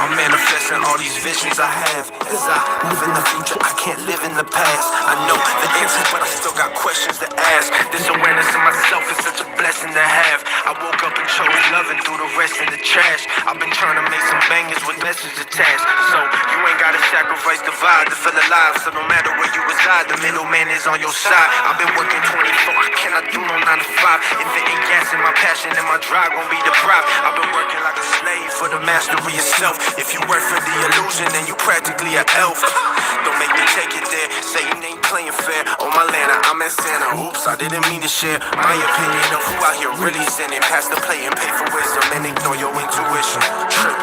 I'm manifesting all these visions I have. As I live in the future, I can't live in the past. I know the answers, but I still got questions to ask. This awareness of myself is such a blessing to have. I woke up and chose loving through the rest of the trash. I've been trying to make some bangers with messages attached. So you ain't gotta sacrifice the vibe to feel alive. So no matter where you reside, the middleman is on your side. I've been working 24, I cannot do no 9 to 5. If it ain't gas in my passion, then my drive gon' be deprived. I've been working like a slave for the mastery of self. If you work for the illusion, then you practically an elf. Don't make me take it there. Satan ain't playing fair. On my land, I'm in Santa. Oops, I didn't mean to share my opinion of who out here really sinning. Pass the play and pay for wisdom and ignore your intuition. Trip.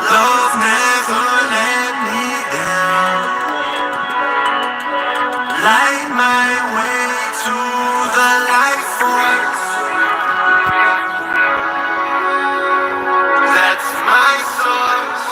Love never let me down. Light my way to the light force. That's my source.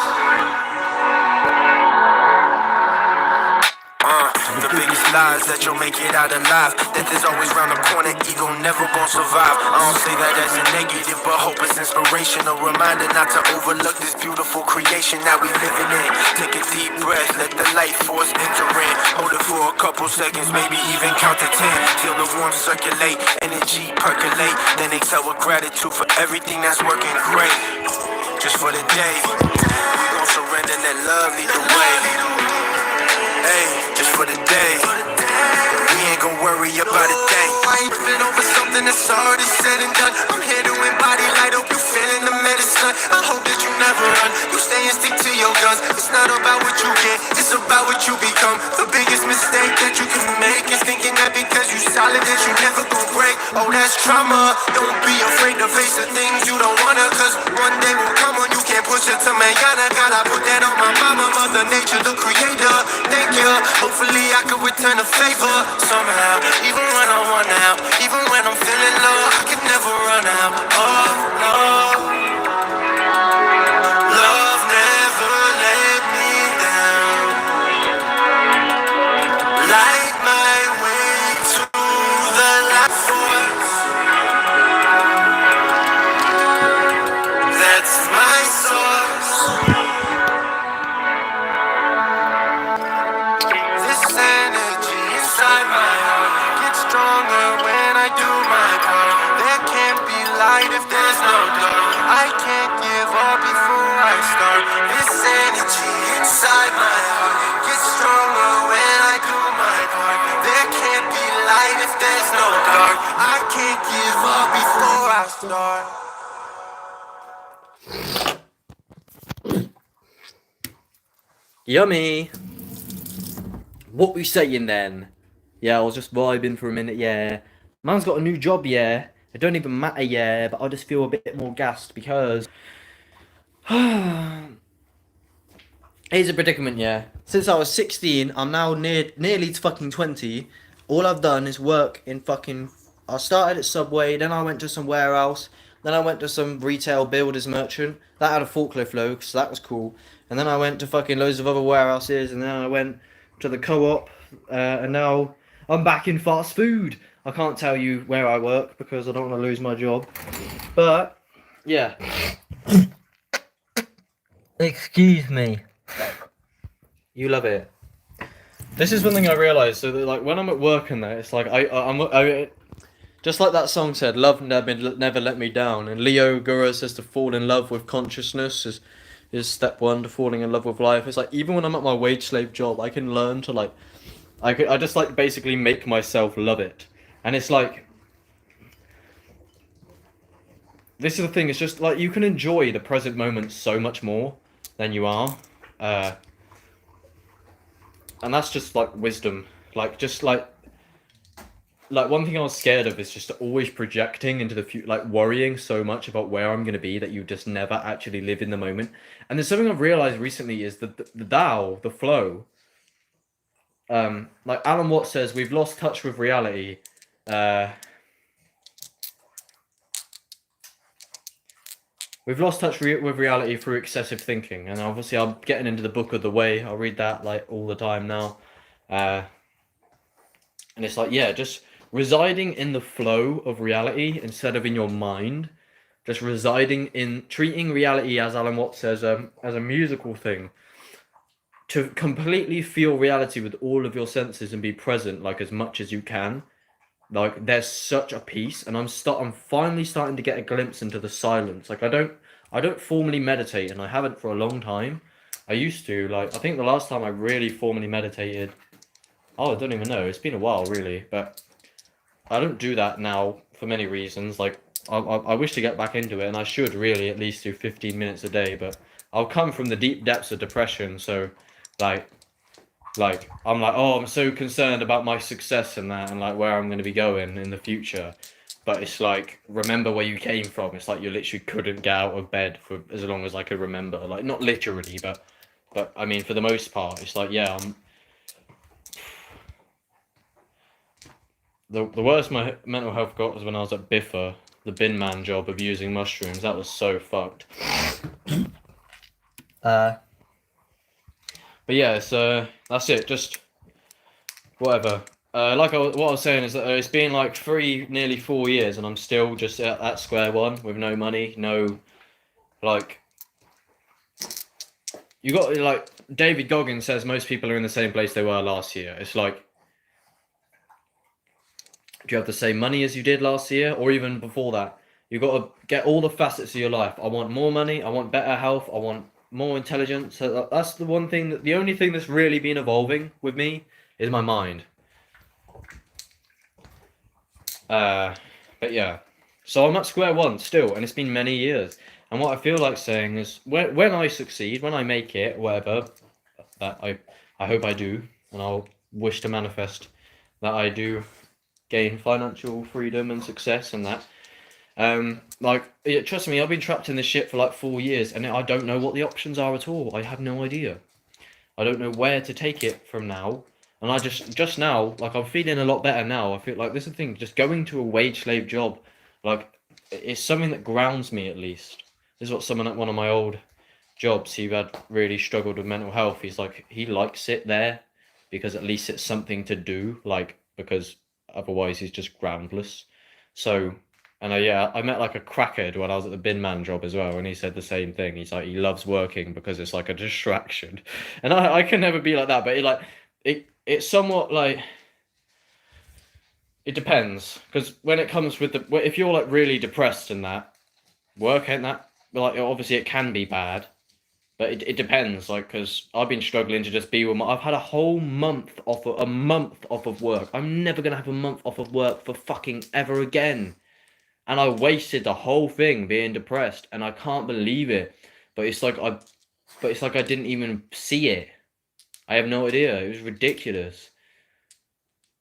The biggest lies that you'll make it out alive. Death is always round the corner, ego never gon' survive. I don't say that as a negative, but hope it's inspiration. A reminder not to overlook this beautiful creation that we living in. Take a deep breath, let the life force enter in. Hold it for a couple seconds, maybe even count to 10. Feel the warmth circulate, energy percolate. Then exhale with gratitude for everything that's working great. Just for the day, we gon' surrender, let love lead the way. Hey, just for the day, we ain't gon' worry about a thing. I ain't been over something that's already said and done. I'm here to embody light, hope you feeling the medicine. I hope that you never run, you stay and stick to your guns. It's not about what you get, it's about what you become. The biggest mistake that you can make is thinking that because you solid that you never gon' break. Oh, that's trauma. Don't be afraid to face the things you don't wanna, cause one day will come when you can't push it to mañana. Gotta put that on my mama, Mother Nature, the creator. Thank you. Hopefully I can return a favor somehow. Even when I want out, even when I'm feeling low, I can never run out. Oh no, love never let me down. Light my way to the light force. That's my source. This energy inside my heart gets stronger when I do my part. There can't be light if there's no dark. I can't give up before I start. This energy inside my heart gets stronger when I do my part. There can't be light if there's no dark. I can't give up before I start. Yummy. What we saying then? Yeah, I was just vibing for a minute, yeah. Man's got a new job, yeah. It don't even matter, yeah, but I just feel a bit more gassed because here's a predicament, yeah. Since I was 16, I'm now nearly to fucking 20. All I've done is work in fucking... I started at Subway, then I went to some warehouse, then I went to some retail builder's merchant. That had a forklift load, so that was cool. And then I went to fucking loads of other warehouses, and then I went to the co-op, and now I'm back in fast food. I can't tell you where I work because I don't want to lose my job. But, yeah. Excuse me. You love it. This is one thing I realised. So that, like, when I'm at work and that, it's like I just like that song said, "Love never let me down." And Leo Gura says to fall in love with consciousness is step one to falling in love with life. It's like even when I'm at my wage slave job, I can learn to like, I just like basically make myself love it. And it's like, this is the thing. It's just like you can enjoy the present moment so much more than you are. And that's just like wisdom. Like just like one thing I was scared of is just always projecting into the future, like worrying so much about where I'm gonna be that you just never actually live in the moment. And there's something I've realized recently is that the Tao, the flow. Like Alan Watts says, we've lost touch with reality. We've lost touch with reality through excessive thinking, and obviously I'm getting into the book of the way. I read that like all the time now, and it's like, yeah, just residing in the flow of reality instead of in your mind just residing in treating reality, as Alan Watts says, as a musical thing. To completely feel reality with all of your senses and be present like as much as you can. Like there's such a peace, and I'm finally starting to get a glimpse into the silence. Like I don't formally meditate, and I haven't for a long time. I used to, like, I think the last time I really formally meditated, oh, I don't even know, it's been a while really, but I don't do that now for many reasons. Like I wish to get back into it, and I should really at least do 15 minutes a day, but I'll come from the deep depths of depression, so like I'm like, oh, I'm so concerned about my success and that, and like where I'm going to be going in the future. But it's like, remember where you came from. It's like you literally couldn't get out of bed for as long as I could remember. Like, not literally, but I mean, for the most part, it's like, yeah, the worst my mental health got was when I was at Biffa, the bin man job of using mushrooms. That was so fucked. But yeah, so that's it. Just whatever. What I was saying is that it's been like nearly 4 years, and I'm still just at square one with no money, no, like, you got, like, David Goggins says most people are in the same place they were last year. It's like, do you have the same money as you did last year, or even before that? You got to get all the facets of your life. I want more money. I want better health. I want more intelligence. So that's the one thing the only thing that's really been evolving with me is my mind. But yeah, so I'm at square one still, and it's been many years. And what I feel like saying is, when I succeed, when I make it, whatever, that I hope I do, and I'll wish to manifest that I do gain financial freedom and success and that. Like, yeah, trust me, I've been trapped in this shit for like 4 years, and I don't know what the options are at all. I have no idea. I don't know where to take it from now. And I just now, like, I'm feeling a lot better now. I feel like this is the thing, just going to a wage slave job, like, it's something that grounds me at least. This is what someone at one of my old jobs, he had really struggled with mental health. He's like, he likes it there because at least it's something to do, like, because otherwise he's just groundless. So, and I met like a crackhead when I was at the bin man job as well, and he said the same thing. He's like, he loves working because it's like a distraction. And I can never be like that, but it's somewhat like, it depends, because when it comes with if you're like really depressed and that, work ain't that, like, obviously it can be bad, but it depends, like, because I've been struggling to just be with I've had a whole month a month off of work. I'm never gonna have a month off of work for fucking ever again, and I wasted the whole thing being depressed, and I can't believe it. But it's like I didn't even see it. I have no idea. It was ridiculous.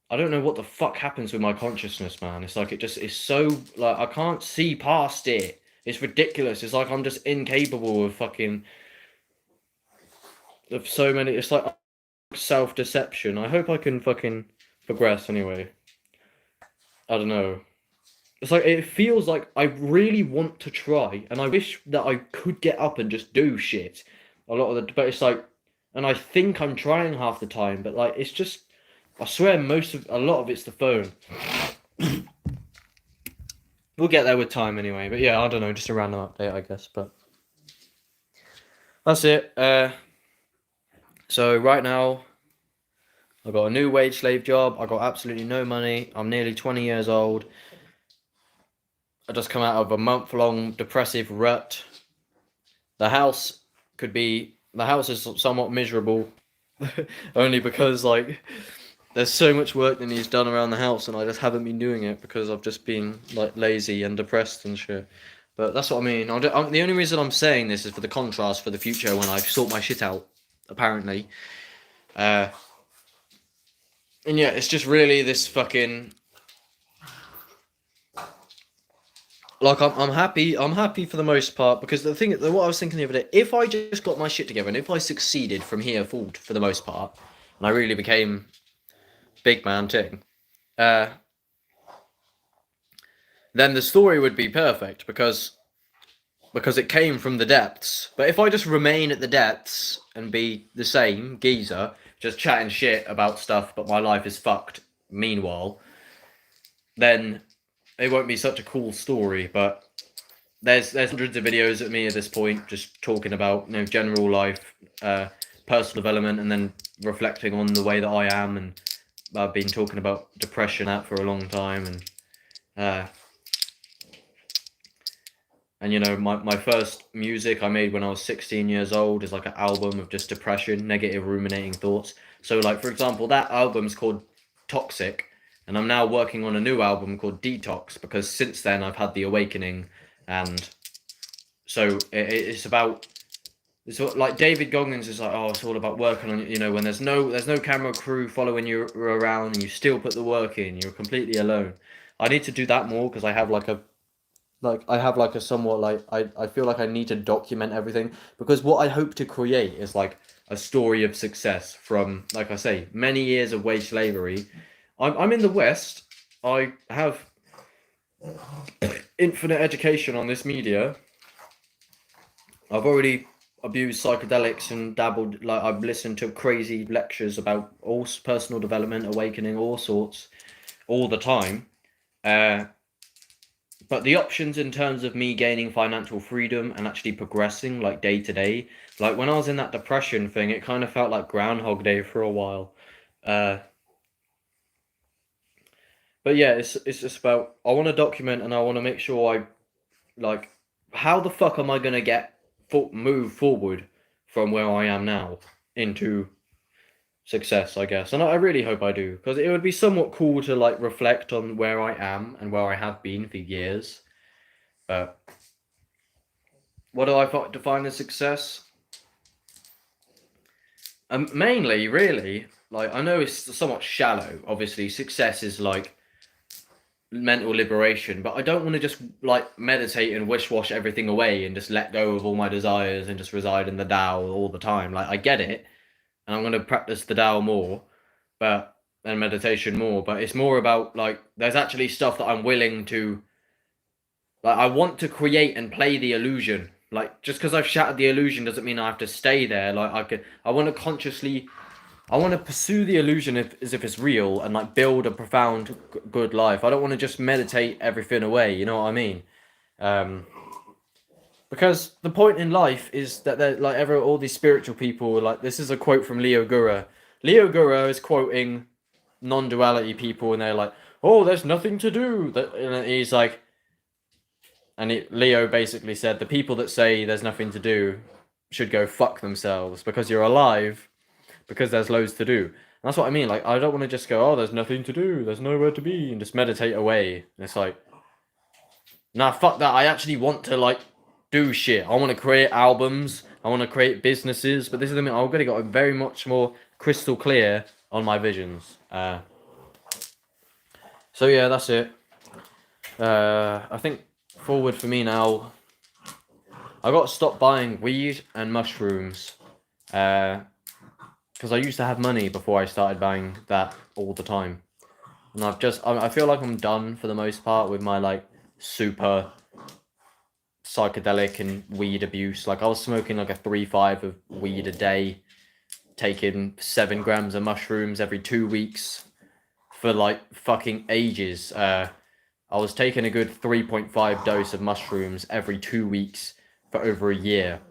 I don't know what the fuck happens with my consciousness, man. It's like it's so, like, I can't see past it. It's ridiculous. It's like I'm just incapable of so many. It's like self-deception. I hope I can fucking progress anyway. I don't know. It's like, it feels like I really want to try, and I wish that I could get up and just do shit. But it's like, and I think I'm trying half the time, but like, it's just, I swear a lot of it's the phone. We'll get there with time anyway, but yeah, I don't know, just a random update, I guess, but that's it. So right now, I've got a new wage slave job. I got absolutely no money. I'm nearly 20 years old. I just come out of a month-long depressive rut. The house is somewhat miserable, only because, like, there's so much work that needs done around the house, and I just haven't been doing it because I've just been, like, lazy and depressed and shit. But that's what I mean. The only reason I'm saying this is for the contrast for the future when I sort my shit out, apparently. And yeah, it's just really this fucking, like, I'm happy for the most part, because what I was thinking the other day, if I just got my shit together and if I succeeded from here forward for the most part, and I really became big man thing, then the story would be perfect because it came from the depths. But if I just remain at the depths and be the same geezer, just chatting shit about stuff, but my life is fucked meanwhile, then it won't be such a cool story. But there's hundreds of videos of me at this point just talking about, you know, general life, personal development, and then reflecting on the way that I am. And I've been talking about depression for a long time, and you know, my first music I made when I was 16 years old is like an album of just depression, negative ruminating thoughts. So like, for example, that album's called Toxic, and I'm now working on a new album called Detox, because since then I've had the awakening. And so it's about, it's like David Goggins is like, oh, it's all about working on, you know, when there's no camera crew following you around and you still put the work in, you're completely alone. I need to do that more, because I have like a somewhat like, I feel like I need to document everything, because what I hope to create is like a story of success from, like I say, many years of wage slavery. I'm in the West. I have infinite education on this media. I've already abused psychedelics and dabbled, like I've listened to crazy lectures about all personal development, awakening, all sorts, all the time. But the options in terms of me gaining financial freedom and actually progressing like day to day, like when I was in that depression thing, it kind of felt like Groundhog Day for a while. But yeah, it's just about, I want to document, and I want to make sure I, like, how the fuck am I gonna move forward from where I am now into success, I guess. And I really hope I do, because it would be somewhat cool to like reflect on where I am and where I have been for years. But what do I define as success? Mainly, really, like, I know it's somewhat shallow. Obviously, success is like mental liberation, but I don't want to just like meditate and wish wash everything away and just let go of all my desires and just reside in the Tao all the time. Like, I get it, and I'm going to practice the Tao more, but and meditation more. But it's more about like, there's actually stuff that I'm willing to, like, I want to create and play the illusion. Like, just because I've shattered the illusion doesn't mean I have to stay there. Like, I want to consciously, I want to pursue the illusion as if it's real, and like build a profound good life. I don't want to just meditate everything away. You know what I mean? Because the point in life is that they're like, all these spiritual people. Like, this is a quote from Leo Gura. Leo Gura is quoting non-duality people, and they're like, "Oh, there's nothing to do." And he's like, Leo basically said, the people that say there's nothing to do should go fuck themselves, because you're alive, because there's loads to do. And that's what I mean. Like, I don't want to just go, oh, there's nothing to do, there's nowhere to be, and just meditate away. And it's like, nah, fuck that. I actually want to like do shit. I want to create albums. I want to create businesses. But this is the thing. I've got to get very much more crystal clear on my visions. So yeah, that's it. I think forward for me now, I got to stop buying weed and mushrooms. Because I used to have money before I started buying that all the time. And I feel like I'm done for the most part with my like super psychedelic and weed abuse. Like, I was smoking like a 3-5 of weed a day, taking 7 grams of mushrooms every 2 weeks for like fucking ages. I was taking a good 3.5 dose of mushrooms every 2 weeks for over a year.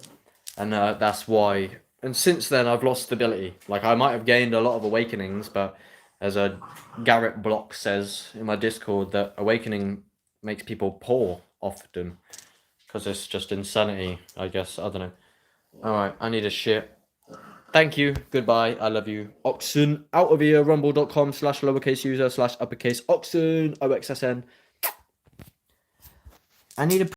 And that's why. And since then, I've lost stability. Like, I might have gained a lot of awakenings, but as a Garrett Block says in my Discord, that awakening makes people poor often. Because it's just insanity, I guess. I don't know. Alright, I need a shit. Thank you. Goodbye. I love you. Oxen out of here. Rumble.com/lowercase user/uppercase Oxen. OXSN. I need a